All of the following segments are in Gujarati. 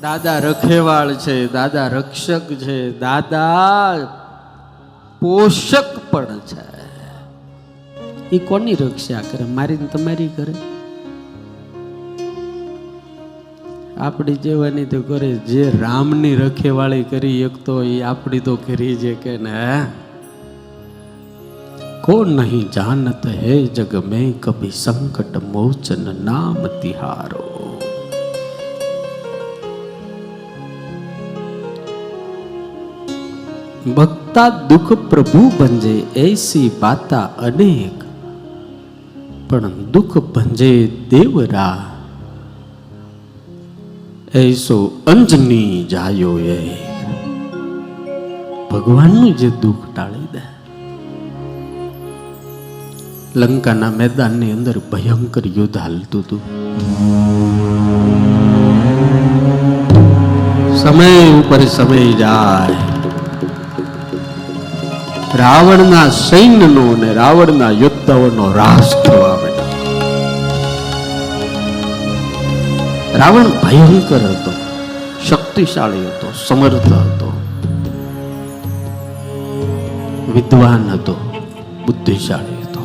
દાદા રખેવાળ છે, દાદા રક્ષક છે, દાદા પોષક પણ છે. એ કોની રક્ષા કરે? મારી ને તમારી કરે? આપણી જેવાની તો કરે. જે રામની રખેવાળી કરી એક તો એ આપણી તો કરી છે કે ને. કોણ નહીં જાનત હે જગ મેં કભી સંકટ મોચન નામ તિહારો. ભક્તા દુઃખ પ્રભુ ભંજે એસી બાતા અનેક, પણ દુઃખ ભંજે દેવરા એસો અંજની જાયો એ. ભગવાનનું જે દુઃખ ટાળી દે. લંકાના મેદાનની અંદર ભયંકર યુદ્ધ હાલતું હતું. સમય ઉપર સમય જાય. રાવણના સૈન્યનો અને રાવણના યોદ્ધાઓનો રાસ થવા માંડ્યો. રાવણ ભયંકર હતો, શક્તિશાળી હતો, સમર્થ હતો, વિદ્વાન હતો, બુદ્ધિશાળી હતો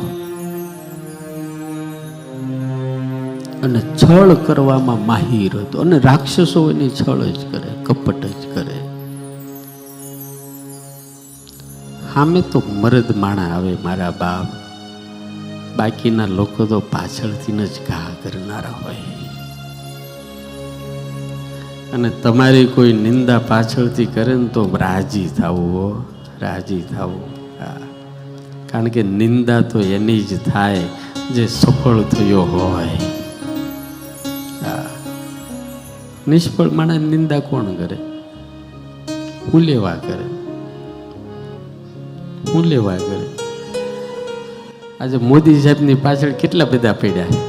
અને છળ કરવામાં માહિર હતો. અને રાક્ષસો એની છળ જ કરે, કપટ જ કરે. સામે તો મરદ માણા આવે મારા બાપ, બાકીના લોકો તો પાછળથી જ ઘા કરનારા હોય. અને તમારી કોઈ નિંદા પાછળથી કરે ને તો રાજી થવું, રાજી થવું. કારણ કે નિંદા તો એની જ થાય જે સફળ થયો હોય. નિષ્ફળ માણસ નિંદા કોણ કરે? હું લેવા કરે, હું લેવા કરે. આજે મોદી સાહેબની પાછળ કેટલા બધા પડ્યા,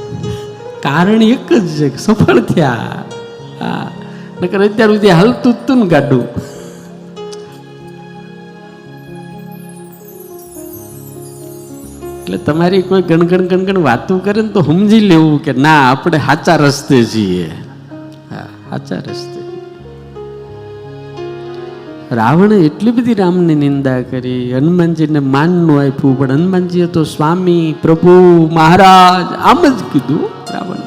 કારણ એક જ છે, સફળ થયા. નકર અત્યાર સુધી હાલતું તું ને ગાડું. એટલે તમારી કોઈ ગણગણ ગણગણ વાતું કરે ને તો સમજી લેવું કે ના, આપણે સાચા રસ્તે છીએ. હા, સાચા રસ્તે. રાવણે એટલી બધી રામની નિંદા કરી, હનુમાનજીને માન નું આપ્યું, પણ હનુમાનજીએ તો સ્વામી, પ્રભુ, મહારાજ આમ જ કીધું. રાવણ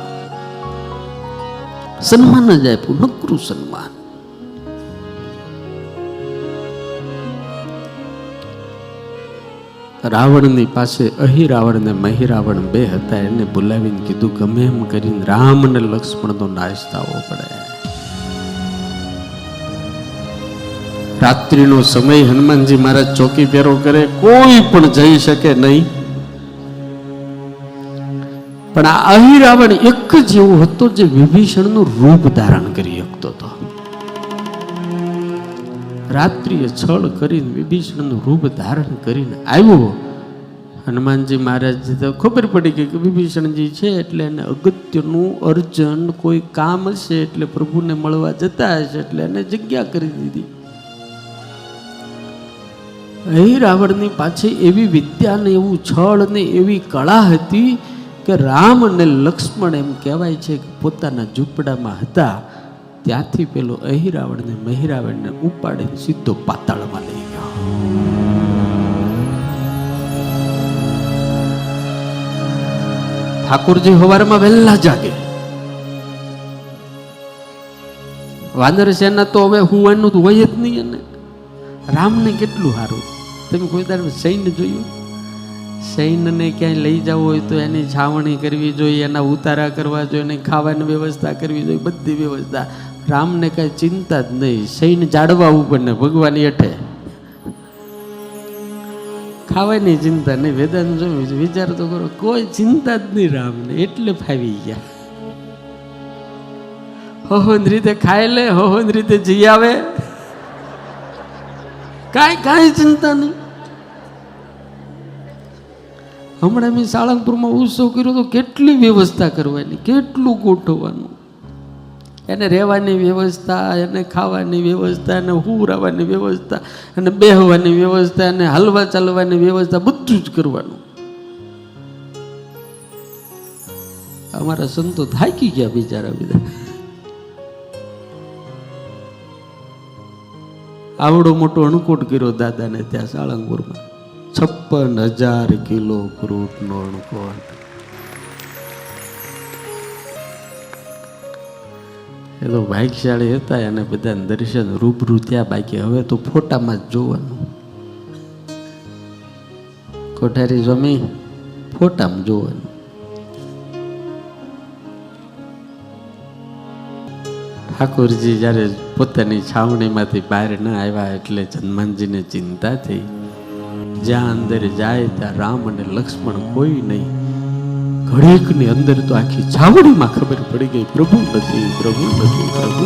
સન્માન જ આપ્યું, નકરું સન્માન. રાવણની પાસે અહિરાવણ ને મહિરાવણ બે હતા. એને બોલાવીને કીધું ગમે એમ કરીને રામ અને લક્ષ્મણનો નાશ થવો પડે. રાત્રિનો સમય, હનુમાનજી મહારાજ ચોકી ફેરો કરે, કોઈ પણ જઈ શકે નહીં. પણ આ અહિરાવણ એક જ એવો હતો જે વિભીષણનું રૂપ ધારણ કરી શકતો હતો. રાત્રિએ છળ કરીને વિભીષણનું રૂપ ધારણ કરીને આવ્યો. હનુમાનજી મહારાજ તો ખબર પડી ગઈ કે વિભીષણજી છે, એટલે એને અગત્યનું અર્જન્ટ કોઈ કામ હશે, એટલે પ્રભુને મળવા જતા હશે, એટલે એને જગ્યા કરી દીધી. અહીં રાવણની પાછળ એવી વિદ્યા ને એવું છળ ને એવી કળા હતી કે રામ અને લક્ષ્મણ એમ કહેવાય છે કે પોતાના ઝૂંપડામાં હતા ત્યાંથી પેલો અહિરાવણ ને મહિરાવણને ઉપાડીને સીધો પાતાળમાં લઈ ગયો. ઠાકોરજી સવારમાં વહેલા જાગે. વાનર સેના તો હવે હુવાનું તો હોય જ નહીં. અને રામને કેટલું સારું. તમે કોઈ તારું સૈન્ય જોયું? સૈન્યને ક્યાંય લઈ જવું હોય તો એની છાવણી કરવી જોઈએ, એના ઉતારા કરવા જોઈએ, એની ખાવાની વ્યવસ્થા કરવી જોઈએ, બધી વ્યવસ્થા. રામને કઈ ચિંતા જ નહીં. સૈન્ય જાળવા ઉપર ને ભગવાન હેઠે, ખાવાની ચિંતા નહીં. વેદાંત જોયું, વિચાર તો કરો, કોઈ ચિંતા જ નહીં રામને. એટલે ફાવી ગયા. હોહન રીતે ખાઈ લે, હોહન રીતે જઈ આવે, કાંઈ ચિંતા નહીં. હમણાં મેં સાળંગપુરમાં ઉત્સવ કર્યો તો કેટલી વ્યવસ્થા કરવાની, કેટલું ગોઠવવાનું. એને રહેવાની વ્યવસ્થા, એને ખાવાની વ્યવસ્થા, એને હુરાવાની વ્યવસ્થા, એને બેહવાની વ્યવસ્થા, એને હલવા ચાલવાની વ્યવસ્થા, બધું જ કરવાનું. અમારા સંતો થાકી ગયા બિચારા બધા. આવડો મોટો અણકોટ કર્યો દાદાને ત્યાં સાળંગપુરમાં. 56,000 કિલો ફ્રૂટનો અણકોટ. એ તો ભાગ્યશાળી હતા, અને બધા દર્શન રૂબરૂ ત્યાં. બાકી હવે તો ફોટામાં જ જોવાનું. કોઠારી સ્વામી ફોટામાં જોવાનું. ઠાકોરજી જ્યારે પોતાની છાવણીમાંથી બહાર ન આવ્યા એટલે હનુમાનજીને ચિંતા થઈ. જ્યાં અંદર જાય ત્યાં રામ અને લક્ષ્મણ કોઈ નહીં. ઘડીકની અંદર તો આખી છાવણીમાં ખબર પડી ગઈ, પ્રભુ નથી, પ્રભુ નથી, પ્રભુ.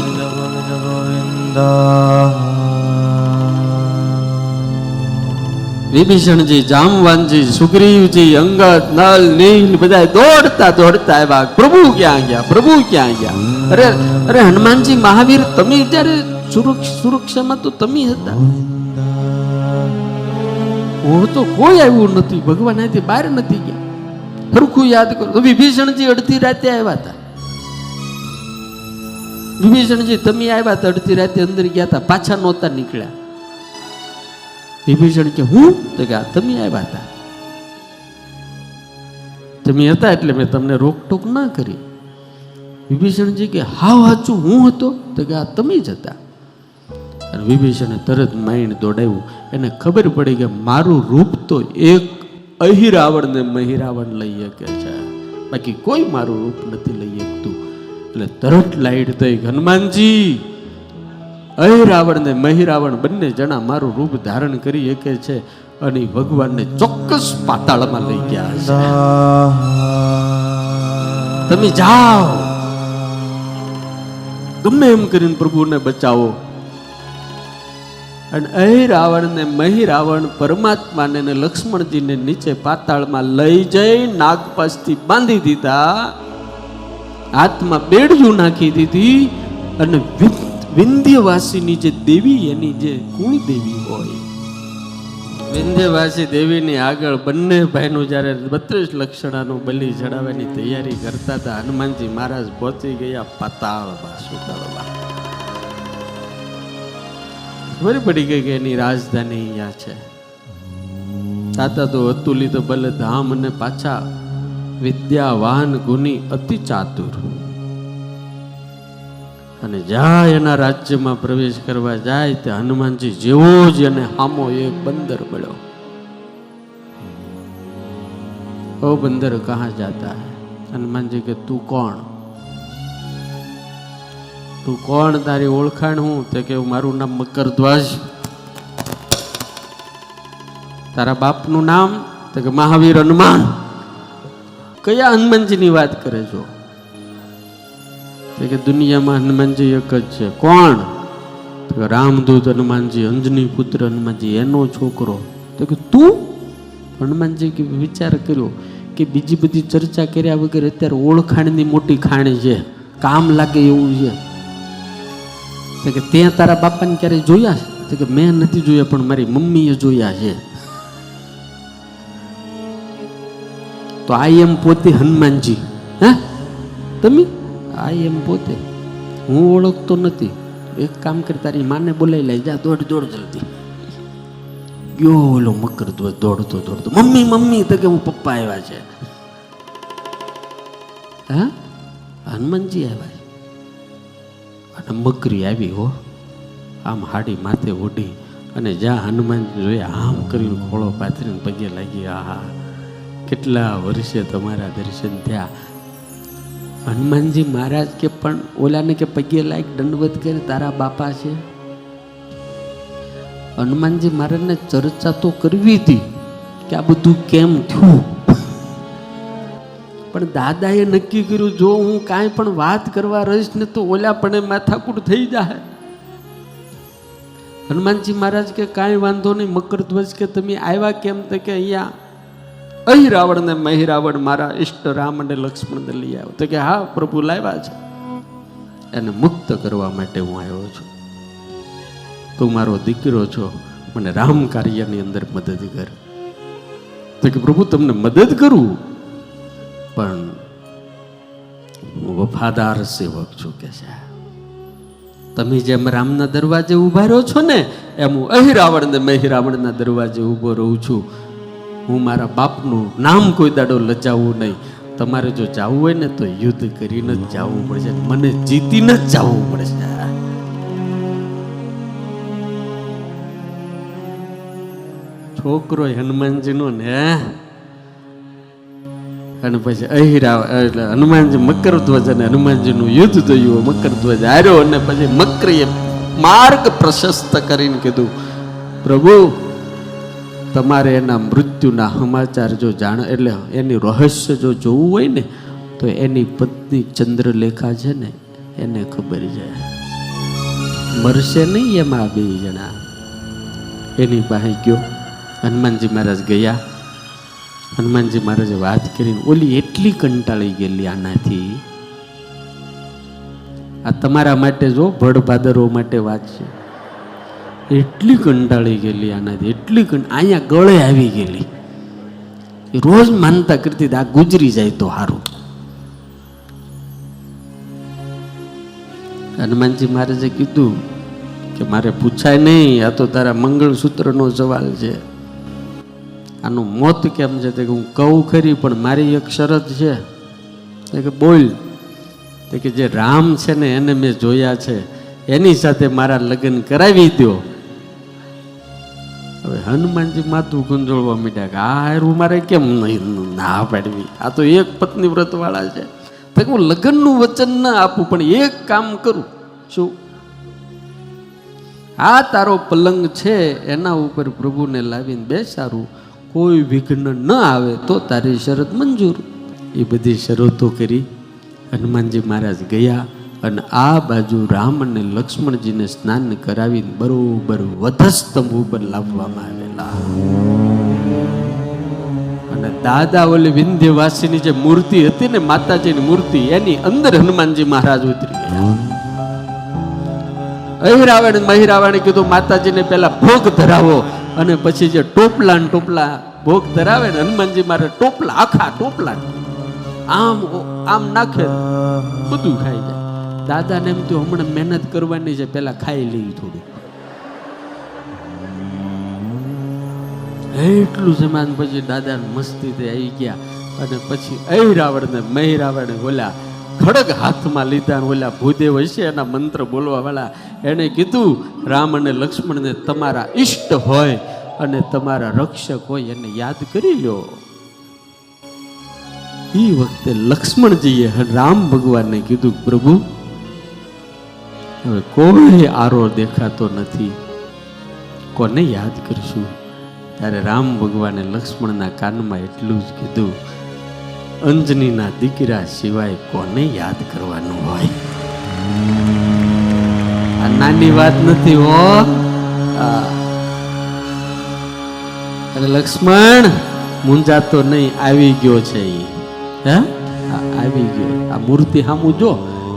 વિભીષણજી, જામવાનજી, સુગ્રીવજી, અંગદ, નલ, નીલ બધા દોડતા દોડતા આવ્યા. પ્રભુ ક્યાં ગયા, પ્રભુ ક્યાં ગયા? અરે અરે હનુમાનજી, મહાવીર, તમે ત્યારે સુરક્ષામાં તો તમે હતા. હું તો કોઈ આવ્યું નથી, ભગવાન અહીંથી બહાર નથી ગયા. હરખું યાદ કરો. વિભીષણજી અડધી રાતે આવ્યા હતા. વિભીષણજી તમે આવ્યા હતા અડધી રાતે, અંદર ગયા હતા, પાછા નહોતા નીકળ્યા. વિભીષણ કે હું? તો કે તમે આવ્યા હતા, તમે હતા એટલે મેં તમને રોકટોક ના કરી. વિભીષણજી કે હાવ હાચું હું હતો? તો કે તમે જ હતા. અને વિભીષણે તરત માઇન્ડ દોડાવ્યું. એને ખબર પડી કે મારું રૂપ તો એક અહિરાવણ ને મહિરાવણ લઈ શકે છે, બાકી કોઈ મારું રૂપ નથી લઈ શકતું. એટલે તરત લાઈટ થઈ. હનુમાનજી, અહિરાવણ ને મહિરાવણ બંને જણા મારું રૂપ ધારણ કરી શકે છે, અને ભગવાનને ચોક્કસ પાતાળમાં લઈ ગયા છે. તમે જાઓ, ગમે એમ કરીને પ્રભુને બચાવો. અને અહિરાવણ ને મહિરાવણ પરમાત્માને ને લક્ષ્મણજીને નીચે પાતાળમાં લઈ જઈ નાગપાશથી બાંધી દીધા, હાથમાં બેડિયું નાખી દીધી. અને વિંધ્યવાસીની જે દેવી, એની જે કુળદેવી હોય, વિંધ્યવાસી દેવીની આગળ બંને ભાઈનું જ્યારે 32 લક્ષણાનું બલિ ચડાવવાની તૈયારી કરતા હતા, હનુમાનજી મહારાજ પહોંચી ગયા પાતાળમાં, સુતાળમાં. ખબર પડી ગઈ કે એની રાજધાની અહીંયા છે. તાતા તો અતુલિત બલ ધામ, અને પાછા વિદ્યાવાન ગુની અતિ ચાતુર. અને જાય એના રાજ્યમાં પ્રવેશ કરવા જાય તે હનુમાનજી જેવો જ એને હામો એક બંદર મળ્યો. ઓ બંદર કહા જાતા હૈ? હનુમાનજી કે તું કોણ? તું કોણ? તારી ઓળખાણ હું? તો કે મારું નામ મકરધ્વજ. તારા બાપનું નામ? તો કે મહાવીર હનુમાન. કયા હનુમાનજીની વાત કરે છો? કે દુનિયામાં હનુમાનજી એક જ છે. કોણ? તો કે રામદૂત હનુમાનજી, અંજની પુત્ર હનુમાનજી, એનો છોકરો. તો કે તું? હનુમાનજી કે વિચાર કર્યો કે બીજી બધી ચર્ચા કર્યા વગર અત્યારે ઓળખાણની મોટી ખાણી છે, કામ લાગે એવું છે. તો કે તે તારા બાપાને ક્યારેય જોયા? તો કે મેં નથી જોયા, પણ મારી મમ્મીએ જોયા છે. તો આઈ એમ પોતે હનુમાનજી. હા, તમે? આઈ એમ પોતે. હું ઓળખતો નથી. એક કામ કર, તારી માને બોલાવી લઈ જા, દોડ દોડ જલ્દી. ગયો ઓલો મકરધ્વજ દોડતો દોડતો, મમ્મી મમ્મી. તો કે હું પપ્પા આવ્યા છે. હા, હનુમાનજી આવ્યા છે. અને મકરી આવી હો, આમ હાડી માથે ઓઢી, અને જ્યાં હનુમાનજી જોયા આમ કરીને ખોળો પાથરીને પગે લાગી. આહા, કેટલા વર્ષે તમારા દર્શન થયા. હનુમાનજી મહારાજ કે પણ ઓલાને કે પગે લાગ, દંડવત કરે, તારા બાપા છે. હનુમાનજી મહારાજને ચર્ચા તો કરવી હતી કે આ બધું કેમ થયું, પણ દાદાએ નક્કી કર્યું જો હું કાંઈ પણ વાત કરવા રહીશ ને તો ઓલા પણ માથાકૂટ થઈ જાય. હનુમાનજી મહારાજ કે કાંઈ વાંધો નહીં મકરધ્વજ, કે તમે આવ્યા કેમ? તો કે અહીંયા અહિરાવણ ને મહિરાવણ મારા ઈષ્ટ રામ અને લક્ષ્મણ લઈ આવ્યો. તો કે હા પ્રભુ લાવ્યા છે, એને મુક્ત કરવા માટે હું આવ્યો છું. તું મારો દીકરો છો, મને રામ કાર્યની અંદર મદદ કર. તો કે પ્રભુ તમને મદદ કરું, પણ હું વફાદાર સેવક છું. કે છે તમે જેમ રામના દરવાજે ઉભા રહ્યો છો ને એમ હું અહિરાવણ ને મહિરાવણના દરવાજે ઊભો રહું છું. હું મારા બાપનું નામ કોઈ દાડો લજાવવું નહીં. તમારે જો જવું હોય ને તો યુદ્ધ કરીને જ જવું પડશે, મને જીતીને જ જવું પડશે. છોકરો હનુમાનજીનો ને અને પછી અહિરાવ એટલે હનુમાનજી મકર ધ્વજ અને હનુમાનજીનું યુદ્ધ થયું. મકર ધ્વજ હાર્યો અને પછી મકરીએ માર્ગ પ્રશસ્ત કરીને કીધું, પ્રભુ તમારે એના મૃત્યુના સમાચાર જો જાણ એટલે એની રહસ્ય જો જોવું હોય ને તો એની પત્ની ચંદ્રલેખા છે ને એને ખબર છે. મરશે નહીં એમાં બે જણા. એની પાસે ગયો. હનુમાનજી મહારાજ ગયા. હનુમાનજી મહારાજે વાત કરીને ઓલી એટલી કંટાળી ગયેલી આનાથી. આ તમારા માટે જો ભડભાદરો માટે વાત છે. એટલી કંટાળી ગયેલી આનાથી, એટલી અહીંયા ગળે આવી ગયેલી. એ રોજ માનતા કરતી આ ગુજરી જાય તો સારું. હનુમાનજી મહારાજે કીધું કે મારે પૂછાય નહીં, આ તો તારા મંગળસૂત્રનો સવાલ છે. આનું મોત કેમ છે તે હું કહું ખરી, પણ મારી એક શરત છે કે બોલ. તે કે જે રામ છે ને એને મેં જોયા છે, એની સાથે મારા લગ્ન કરાવી દો. હવે હનુમાનજી માથું ગુંજળવા માંડ્યા કે આ હારું મારે કેમ નહીં ના પાડવી, આ તો એક પત્ની વ્રત વાળા છે. તો હું લગ્નનું વચન ના આપું, પણ એક કામ કરું. શું? આ તારો પલંગ છે એના ઉપર પ્રભુને લાવીને બેસાડું, કોઈ વિઘ્ન ન આવે તો તારી શરત મંજૂર. એ બધી શરતો કરી હનુમાનજી મહારાજ ગયા અને આ બાજુ રામ અને લક્ષ્મણજીને સ્નાન કરાવીને બરોબર વધસ્તંભ ઉપર લાવવામાં આવેલા. અને દાદા ઓલી વિંધ્યવાસીની જે મૂર્તિ હતી ને માતાજીની મૂર્તિ, એની અંદર હનુમાનજી મહારાજ ઉતરી ગયા. અહિરાવણ મહિરાવણે કીધું માતાજીને પેલા ભોગ ધરાવો અને પછી જે ટોપલા ને ટોપલા ભોગ ધરાવે ને હનુમાનજી મારે ટોપલા આખા ટોપલા આમ આમ નાખે બધું ખાઈ જાય. દાદાને એમ તો હમણાં મહેનત કરવાની છે, પેલા ખાઈ લઈ થોડું. એટલું સમાન પછી દાદા મસ્તી થી આવી ગયા. અને પછી અહિરાવણ ને મહિરાવણે બોલ્યા ખડગ હાથમાં લીધા. ઓલા ભૂદેવ હશે એના મંત્ર બોલવા વાળા, એને કીધું રામ અને લક્ષ્મણને તમારા ઈષ્ટ હોય અને તમારા રક્ષક હોય એને યાદ કરી લો. એ વખતે લક્ષ્મણજીએ રામ ભગવાનને કીધું પ્રભુ હવે કોઈ આરો દેખાતો નથી, કોને યાદ કરશું? ત્યારે રામ ભગવાને લક્ષ્મણના કાનમાં એટલું જ કીધું, અંજનીના દીકરા સિવાય કોને યાદ કરવાનું હોય? આ નાની વાત નથી હો. અને લક્ષ્મણ મુંજાતો નહીં, આવી ગયો છે. હે આવી ગયો. આ મૂર્તિ સામું જો,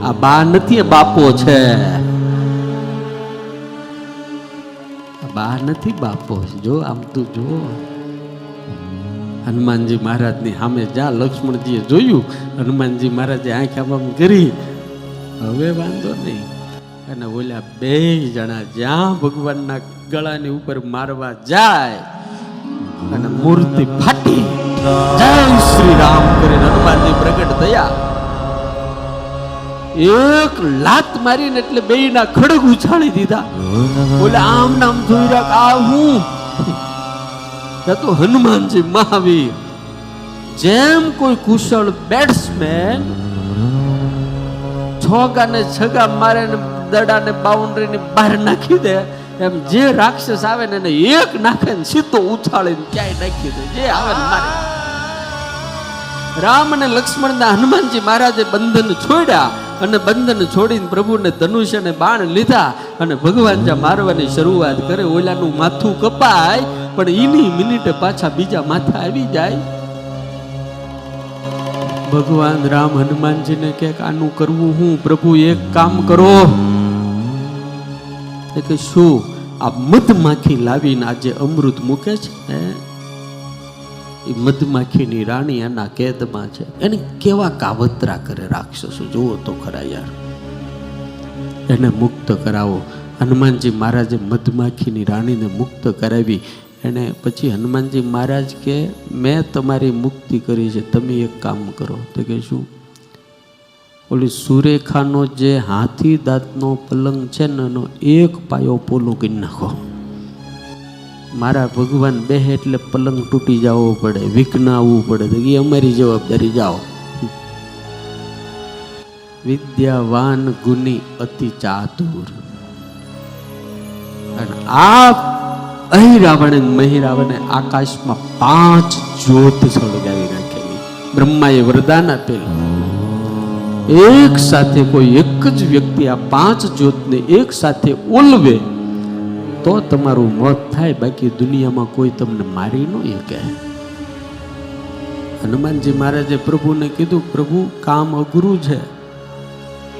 આ બા નથી, બાપો છે. બા નથી, બાપો છે. જો આમ તું જો. હનુમાનજી મહારાજની સામે જા. લક્ષ્મણજીએ જોયું, હનુમાનજી મહારાજે આંખ આમ કરી, હવે વાંધો નહીં. અને ઓલા બે જણા જ્યાં ભગવાનના ગળાની ઉપર મારવા જાય અને મૂર્તિ ફાટી જય શ્રી રામ કરીને હનુમાનજી પ્રગટ થયા. એક લાત મારીને એટલે બેયના ખડગ ઉછાળી દીધા. ઓલા આમ નામ જોઈ રહ્યા આ હું તો હનુમાનજી મહાવીર જેમ કોઈ કુશળ બેટ્સમેન છોગા ને છગા મારે ને દડા ને બાઉન્ડ્રી ની બહાર નાખી દે, એમ જે રાક્ષસ આવે ને એને એક નાખે ને સીધો ઉછાળીને ક્યાંય નાખી દે, જે આવે ને મારે. રામ અને લક્ષ્મણ ના હનુમાનજી મહારાજે બંધન છોડ્યા અને બંધન છોડીને પ્રભુને ધનુષ્ય અને બાણ લીધા અને ભગવાન જ્યાં મારવાની શરૂઆત કરે, ઓલાનું માથું કપાય પણ એની મિનિટે પાછા બીજા માથા આવી જાય. ભગવાન રામ હનુમાનજીને કે આનું કરવું હું? પ્રભુ એક કામ કરો. કે શું? આ મધમાખી લાવીને આજે અમૃત મૂકે છે ને, એ મધમાખીની રાણી એના કેદમાં છે. એને કેવા કાવતરા કરે રાક્ષસો, જુઓ તો ખરા યાર. એને મુક્ત કરાવો. હનુમાનજી મહારાજે મધમાખીની રાણીને મુક્ત કરાવી. એને પછી હનુમાનજી મહારાજ કે મેં તમારી મુક્તિ કરી છે, તમે એક કામ કરો. તો કે શું? ઓલી સુરેખાનો જે હાથી દાંતનો પલંગ છે ને એનો એક પાયો પોલો કરી નાખો. મારા ભગવાન બેહે એટલે પલંગ તૂટી જવો પડે, વિઘ્ન આવવું પડે. તો એ અમારી જવાબદારી, જાઓ. વિદ્યાવાન ગુની અતિ ચાતુર. અને આ અહિરાવણે મહિરાવણે આકાશમાં 5 જ્યોત સળગાવી રાખેલી. બ્રહ્માએ વરદાન આપેલું, એક સાથે કોઈ એક જ વ્યક્તિ આ 5 જ્યોતને એક સાથે ઓલવે તો તમારું મોત થાય, બાકી દુનિયામાં કોઈ તમને મારી ન શકે. હનુમાનજી મહારાજે પ્રભુને કીધું, પ્રભુ કામ અઘરું છે,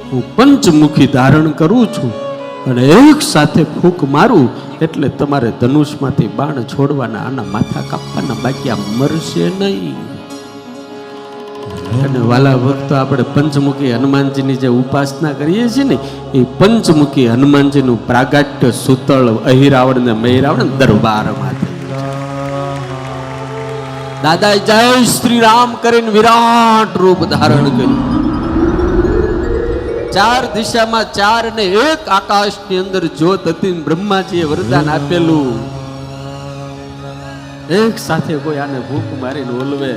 હું પંચમુખી ધારણ કરું છું અને એક સાથે ફૂંક મારું એટલે તમારે ધનુષમાંથી બાણ છોડવાના, આના માથા કાપવાના, બાકી આ મરશે નહીં. અને વાલા ભક્તો, આપણે પંચમુખી હનુમાનજીની જે ઉપાસના કરીએ છીએ ને, એ પંચમુખી હનુમાનજીનું પ્રાગટ્ય સુતળ અહિરાવણ ને મહિરાવણ દરબારમાં દાદા જય શ્રી રામ કરીને વિરાટ રૂપ ધારણ કર્યું. 4 દિશામાં 4 ને 1 આકાશની અંદર જ્યોત હતી. બ્રહ્માજીએ વરદાન આપેલું, એક સાથે કોઈ આને ભૂખ મારીને ઓલવે.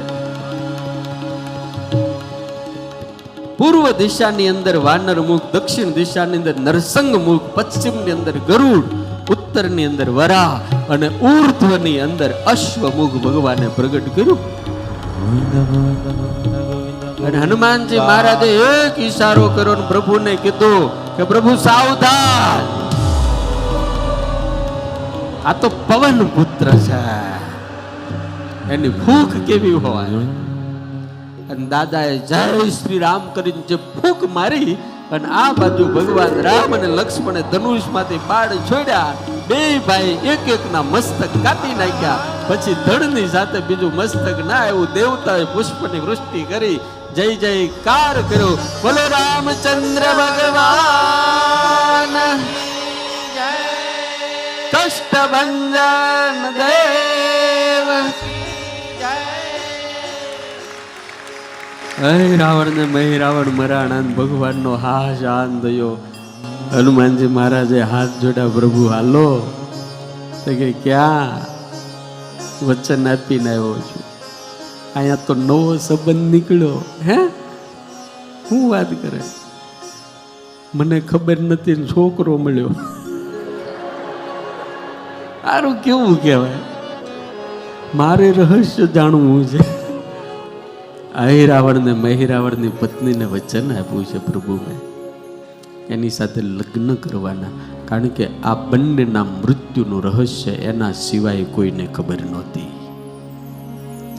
પૂર્વ દિશાની અંદર વાનર મુખ, દક્ષિણ દિશાની અંદર નરસંગ મુખ, પશ્ચિમની અંદર ગરુડ, ઉત્તરની અંદર વરાહ અને ઉર્ધ્વની અંદર અશ્વમુખ ભગવાને પ્રગટ કર્યું. અને હનુમાનજી મહારાજે એક ઈશારો કર્યો અને પ્રભુને કીધું કે પ્રભુ સાવધાન, આ તો પવન પુત્ર છે, એની ભૂખ કેવી હોય. અને દાદાએ જય શ્રી રામ કરીને જે ફૂંક મારી અને આ બાજુ ભગવાન રામ અને લક્ષ્મણે ધનુષમાંથી બાણ છોડ્યા. 2 ભાઈ એક એકના મસ્તક કાપી નાખ્યા. પછી ધડની સાથે બીજું મસ્તક ના આવ્યું. દેવતાએ પુષ્પની વૃષ્ટિ કરી, જય જયકાર કર્યો. બોલો રામચંદ્ર ભગવાન, કષ્ટભંજન દેવ. રાવણ ને મહિરાવણ મરાણા ભગવાનનો હાશ આન થયો. હનુમાનજી મહારાજે હાથ જોડ્યા, પ્રભુ હાલો. તો કે ક્યાં? વચન આપીને આવ્યો છું. અહીંયા તો નવો સંબંધ નીકળ્યો. હે, શું વાત કરે? મને ખબર નથી, છોકરો મળ્યો. સારું, કેવું કહેવાય? મારે રહસ્ય જાણવું છે. અહિરાવણ ને મહિરાવણની પત્નીને વચન આપ્યું છે પ્રભુએ, એની સાથે લગ્ન કરવાના. કારણ કે આ બંનેના મૃત્યુનું રહસ્ય એના સિવાય કોઈને ખબર નહોતી.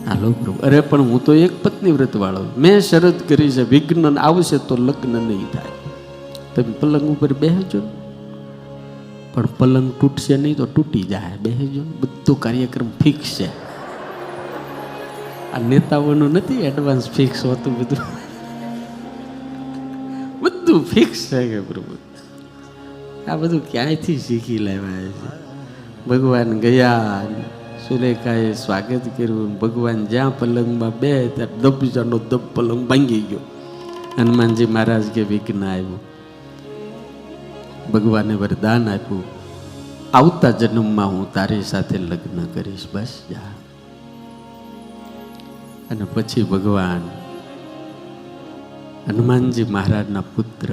હાલો પ્રભુ. અરે પણ હું તો એક પત્ની વ્રત વાળો, મેં શરત કરી છે, વિઘ્ન આવશે તો લગ્ન નહીં થાય. તમે પલંગ ઉપર બેસજો, પણ પલંગ તૂટશે નહીં તો તૂટી જાય. બેસજો, બધું કાર્યક્રમ ફિક્સ છે. આ નેતાઓનું નથી એડવાન્સ ફિક્સ હોતું, બધું ફિક્સ છે કે પ્રભુ. આ બધું ક્યાંયથી શીખી લેવાય છે? ભગવાન ગયા, સુરેખાએ સ્વાગત કર્યું. ભગવાન જ્યાં પલંગમાં બે ત્યાં દબજાનો દબ પલંગ ભાંગી ગયો. હનુમાનજી મહારાજ કે વિઘ્ન આવ્યું. ભગવાને વરદાન આપ્યું, આવતા જન્મમાં હું તારી સાથે લગ્ન કરીશ, બસ જા. અને પછી ભગવાન હનુમાનજી મહારાજના પુત્ર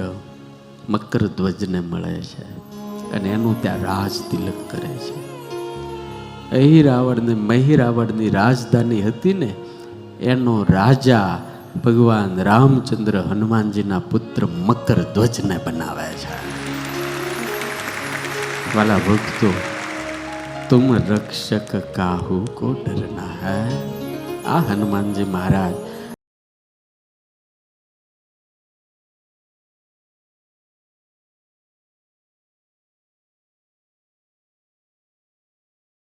મકરધ્વજને મળે છે અને એનું ત્યાં રાજ તિલક કરે છે. અહિરાવણ ને મહિરાવણની રાજધાની હતી ને, એનો રાજા ભગવાન રામચંદ્ર હનુમાનજીના પુત્ર મકરધ્વજને બનાવે છે. વાલા ભક્તો, तुम रक्षक काहू को डरना है. આ હનુમાનજી મહારાજ